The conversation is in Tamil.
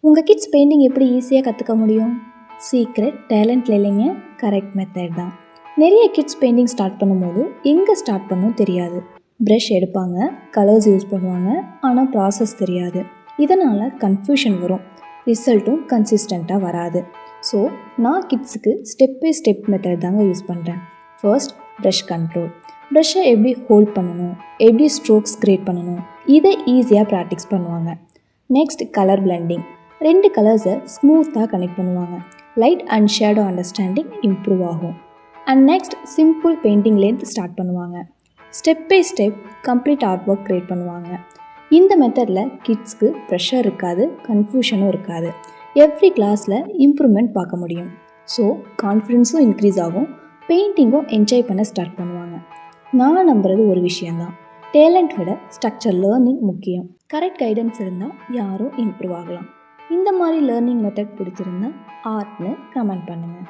உங்கள் கிட்ஸ் பெயிண்டிங் எப்படி ஈஸியாக கற்றுக்க முடியும்? சீக்ரெட் டேலண்ட்டில் இல்லைங்க, கரெக்ட் மெத்தட் தான். நிறைய கிட்ஸ் பெயிண்டிங் ஸ்டார்ட் பண்ணும்போது எங்கே ஸ்டார்ட் பண்ணணும் தெரியாது. ப்ரஷ் எடுப்பாங்க, கலர்ஸ் யூஸ் பண்ணுவாங்க, ஆனால் ப்ராசஸ் தெரியாது. இதனால் கன்ஃபியூஷன் வரும், ரிசல்ட்டும் கன்சிஸ்டண்ட்டாக வராது. ஸோ நான் கிட்ஸுக்கு ஸ்டெப் பை ஸ்டெப் மெத்தட் தாங்க யூஸ் பண்ணுறேன். First, brush control. ப்ரஷ்ஷை எப்படி ஹோல்ட் பண்ணணும், எப்படி ஸ்ட்ரோக்ஸ் க்ரியேட் பண்ணணும், இதை ஈஸியாக ப்ராக்டிஸ் பண்ணுவாங்க. Next, colour blending. 2 கலர்ஸை ஸ்மூத்தாக கனெக்ட் பண்ணுவாங்க. Light and shadow understanding improve ஆகும். And next, simple painting length start பண்ணுவாங்க. Step by step complete art work create பண்ணுவாங்க. இந்த மெத்தடில் கிட்ஸ்க்கு ப்ரெஷர் இருக்காது, கன்ஃபியூஷனும் இருக்காது. எவ்ரி கிளாஸில் இம்ப்ரூவ்மெண்ட் பார்க்க முடியும். ஸோ கான்ஃபிடென்ஸும் இன்க்ரீஸ் ஆகும், பெயிண்டிங்கும் என்ஜாய் பண்ண ஸ்டார்ட் பண்ணுவாங்க. நான் நம்புறது ஒரு விஷயந்தான், டேலண்ட் விட ஸ்ட்ரக்சர் லேர்னிங் முக்கியம். கரெக்ட் கைடன்ஸ் இருந்தால் யாரும் இம்ப்ரூவ் ஆகலாம். இந்த மாதிரி லேர்னிங் மெத்தட் பிடிச்சிருந்தா ஆர்ட்னு கமெண்ட் பண்ணுங்கள்.